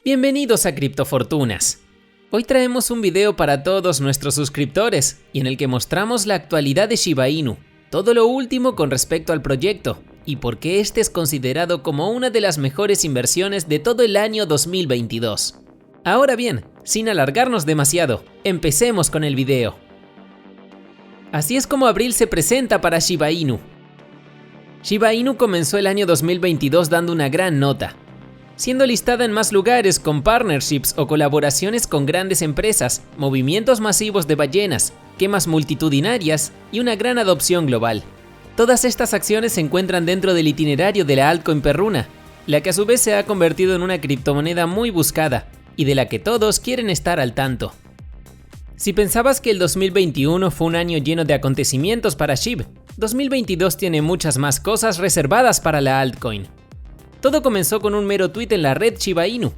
Bienvenidos a Criptofortunas. Hoy traemos un video para todos nuestros suscriptores y en el que mostramos la actualidad de Shiba Inu, todo lo último con respecto al proyecto y por qué este es considerado como una de las mejores inversiones de todo el año 2022. Ahora bien, sin alargarnos demasiado, empecemos con el video. Así es como abril se presenta para Shiba Inu. Shiba Inu comenzó el año 2022 dando una gran nota, siendo listada en más lugares con partnerships o colaboraciones con grandes empresas, movimientos masivos de ballenas, quemas multitudinarias y una gran adopción global. Todas estas acciones se encuentran dentro del itinerario de la altcoin perruna, la que a su vez se ha convertido en una criptomoneda muy buscada y de la que todos quieren estar al tanto. Si pensabas que el 2021 fue un año lleno de acontecimientos para SHIB, 2022 tiene muchas más cosas reservadas para la altcoin. Todo comenzó con un mero tweet en la red Shiba Inu.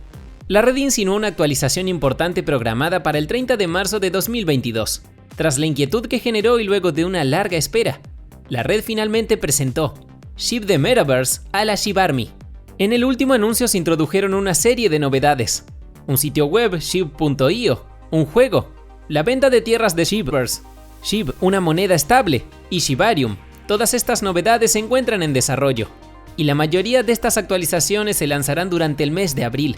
La red insinuó una actualización importante programada para el 30 de marzo de 2022. Tras la inquietud que generó y luego de una larga espera, la red finalmente presentó SHIB the Metaverse a la SHIB Army. En el último anuncio se introdujeron una serie de novedades: un sitio web, SHIB.io, un juego, la venta de tierras de SHIBverse, SHIB, una moneda estable, y Shibarium. Todas estas novedades se encuentran en desarrollo, y la mayoría de estas actualizaciones se lanzarán durante el mes de abril.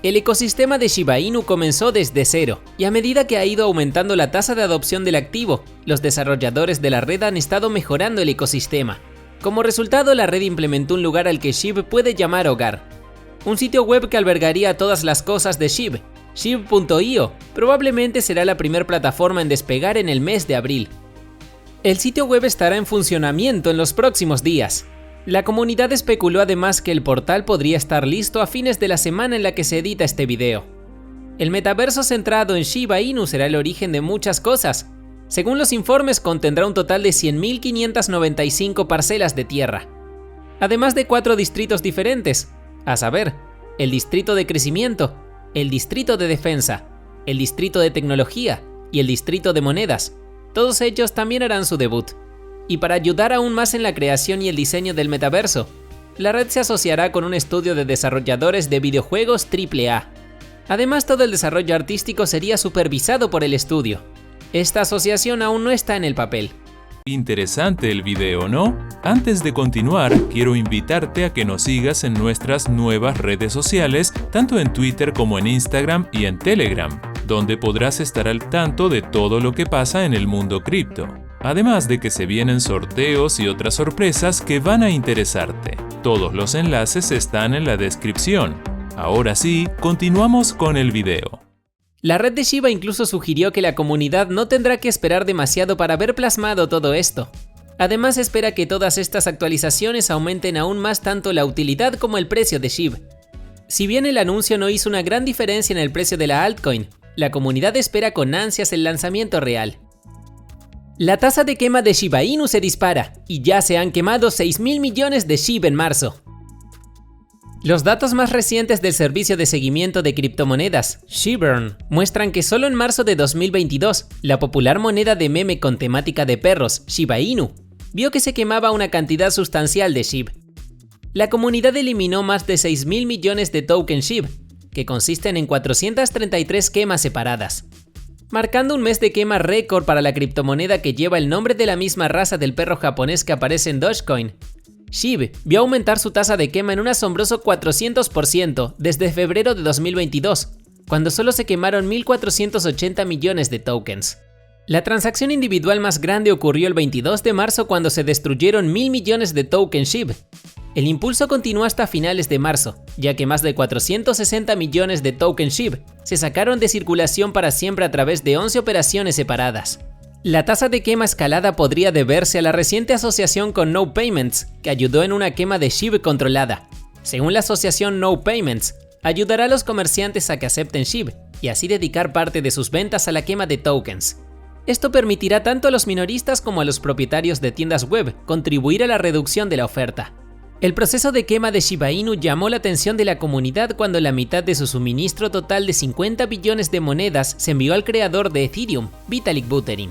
El ecosistema de Shiba Inu comenzó desde cero, y a medida que ha ido aumentando la tasa de adopción del activo, los desarrolladores de la red han estado mejorando el ecosistema. Como resultado, la red implementó un lugar al que SHIB puede llamar hogar. Un sitio web que albergaría todas las cosas de SHIB, SHIB.io, probablemente será la primera plataforma en despegar en el mes de abril. El sitio web estará en funcionamiento en los próximos días. La comunidad especuló además que el portal podría estar listo a fines de la semana en la que se edita este video. El metaverso centrado en Shiba Inu será el origen de muchas cosas. Según los informes, contendrá un total de 100.595 parcelas de tierra, además de 4 distritos diferentes, a saber, el distrito de crecimiento, el distrito de defensa, el distrito de tecnología y el distrito de monedas. Todos ellos también harán su debut. Y para ayudar aún más en la creación y el diseño del metaverso, la red se asociará con un estudio de desarrolladores de videojuegos AAA. Además, todo el desarrollo artístico sería supervisado por el estudio. Esta asociación aún no está en el papel. Interesante el video, ¿no? Antes de continuar, quiero invitarte a que nos sigas en nuestras nuevas redes sociales, tanto en Twitter como en Instagram y en Telegram, donde podrás estar al tanto de todo lo que pasa en el mundo cripto. Además de que se vienen sorteos y otras sorpresas que van a interesarte. Todos los enlaces están en la descripción. Ahora sí, continuamos con el video. La red de Shiba incluso sugirió que la comunidad no tendrá que esperar demasiado para ver plasmado todo esto. Además, espera que todas estas actualizaciones aumenten aún más tanto la utilidad como el precio de SHIB. Si bien el anuncio no hizo una gran diferencia en el precio de la altcoin, la comunidad espera con ansias el lanzamiento real. La tasa de quema de Shiba Inu se dispara, y ya se han quemado 6.000 millones de SHIB en marzo. Los datos más recientes del servicio de seguimiento de criptomonedas, Shibburn, muestran que solo en marzo de 2022, la popular moneda de meme con temática de perros, Shiba Inu, vio que se quemaba una cantidad sustancial de SHIB. La comunidad eliminó más de 6.000 millones de tokens SHIB, que consisten en 433 quemas separadas, marcando un mes de quema récord para la criptomoneda que lleva el nombre de la misma raza del perro japonés que aparece en Dogecoin. SHIB vio aumentar su tasa de quema en un asombroso 400% desde febrero de 2022, cuando solo se quemaron 1.480 millones de tokens. La transacción individual más grande ocurrió el 22 de marzo cuando se destruyeron 1.000 millones de tokens SHIB. El impulso continuó hasta finales de marzo, ya que más de 460 millones de tokens SHIB se sacaron de circulación para siempre a través de 11 operaciones separadas. La tasa de quema escalada podría deberse a la reciente asociación con No Payments, que ayudó en una quema de SHIB controlada. Según la asociación No Payments, ayudará a los comerciantes a que acepten SHIB y así dedicar parte de sus ventas a la quema de tokens. Esto permitirá tanto a los minoristas como a los propietarios de tiendas web contribuir a la reducción de la oferta. El proceso de quema de Shiba Inu llamó la atención de la comunidad cuando la mitad de su suministro total de 50 billones de monedas se envió al creador de Ethereum, Vitalik Buterin.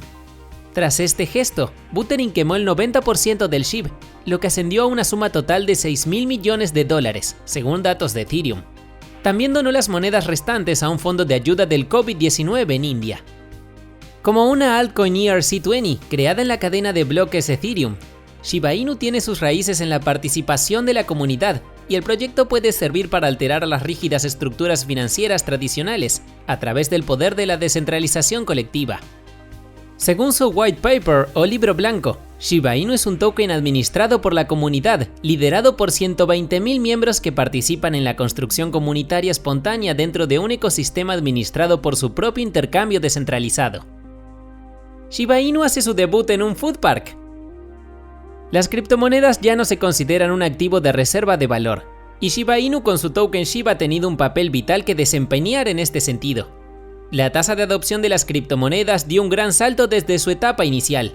Tras este gesto, Buterin quemó el 90% del SHIB, lo que ascendió a una suma total de 6.000 millones de dólares, según datos de Ethereum. También donó las monedas restantes a un fondo de ayuda del COVID-19 en India. Como una altcoin ERC20 creada en la cadena de bloques Ethereum, Shiba Inu tiene sus raíces en la participación de la comunidad y el proyecto puede servir para alterar las rígidas estructuras financieras tradicionales a través del poder de la descentralización colectiva. Según su white paper o libro blanco, Shiba Inu es un token administrado por la comunidad, liderado por 120.000 miembros que participan en la construcción comunitaria espontánea dentro de un ecosistema administrado por su propio intercambio descentralizado. Shiba Inu hace su debut en un food park. Las criptomonedas ya no se consideran un activo de reserva de valor, y Shiba Inu con su token SHIB ha tenido un papel vital que desempeñar en este sentido. La tasa de adopción de las criptomonedas dio un gran salto desde su etapa inicial.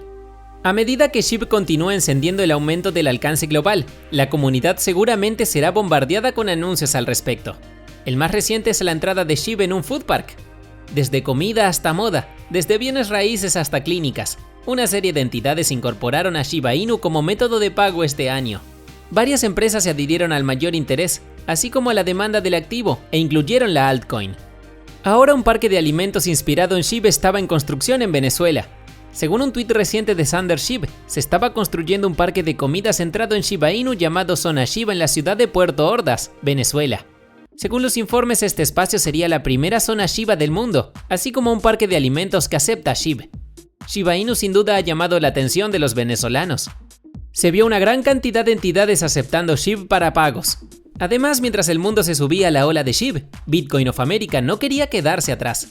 A medida que SHIB continúa encendiendo el aumento del alcance global, la comunidad seguramente será bombardeada con anuncios al respecto. El más reciente es la entrada de SHIB en un food park. Desde comida hasta moda, desde bienes raíces hasta clínicas, una serie de entidades incorporaron a Shiba Inu como método de pago este año. Varias empresas se adhirieron al mayor interés, así como a la demanda del activo, e incluyeron la altcoin. Ahora un parque de alimentos inspirado en SHIB estaba en construcción en Venezuela. Según un tuit reciente de Sander SHIB, se estaba construyendo un parque de comida centrado en Shiba Inu llamado Zona Shiba en la ciudad de Puerto Ordaz, Venezuela. Según los informes, este espacio sería la primera zona Shiba del mundo, así como un parque de alimentos que acepta SHIB. Shiba Inu sin duda ha llamado la atención de los venezolanos. Se vio una gran cantidad de entidades aceptando SHIB para pagos. Además, mientras el mundo se subía a la ola de SHIB, Bitcoin of America no quería quedarse atrás.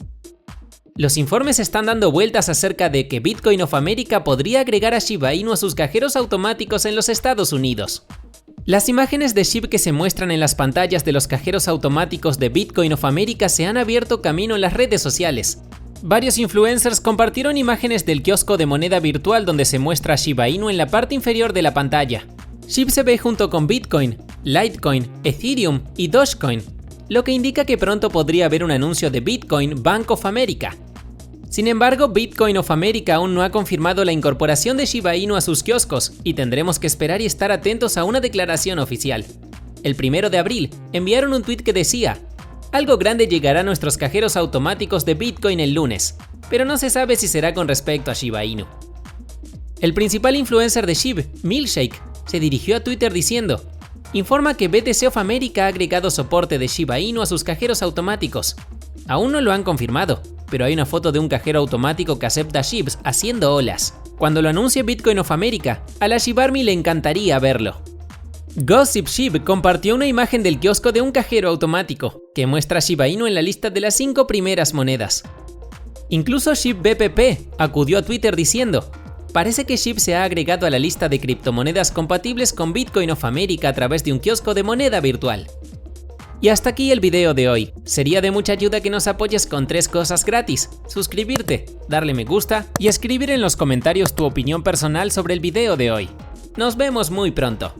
Los informes están dando vueltas acerca de que Bitcoin of America podría agregar a Shiba Inu a sus cajeros automáticos en los Estados Unidos. Las imágenes de SHIB que se muestran en las pantallas de los cajeros automáticos de Bitcoin of America se han abierto camino en las redes sociales. Varios influencers compartieron imágenes del kiosco de moneda virtual donde se muestra Shiba Inu en la parte inferior de la pantalla. SHIB se ve junto con Bitcoin, Litecoin, Ethereum y Dogecoin, lo que indica que pronto podría haber un anuncio de Bitcoin Bank of America. Sin embargo, Bitcoin of America aún no ha confirmado la incorporación de Shiba Inu a sus kioscos y tendremos que esperar y estar atentos a una declaración oficial. El 1 de abril enviaron un tweet que decía: algo grande llegará a nuestros cajeros automáticos de Bitcoin el lunes, pero no se sabe si será con respecto a Shiba Inu. El principal influencer de SHIB, Milkshake, se dirigió a Twitter diciendo: informa que BTC of America ha agregado soporte de Shiba Inu a sus cajeros automáticos. Aún no lo han confirmado, pero hay una foto de un cajero automático que acepta SHIBs haciendo olas. Cuando lo anuncie Bitcoin of America, a la Shiba Army le encantaría verlo. Gossip SHIB compartió una imagen del kiosco de un cajero automático, que muestra a Shiba Inu en la lista de las 5 primeras monedas. Incluso SHIB BPP acudió a Twitter diciendo: parece que SHIB se ha agregado a la lista de criptomonedas compatibles con Bitcoin of America a través de un kiosco de moneda virtual. Y hasta aquí el video de hoy. Sería de mucha ayuda que nos apoyes con 3 cosas gratis: suscribirte, darle me gusta y escribir en los comentarios tu opinión personal sobre el video de hoy. Nos vemos muy pronto.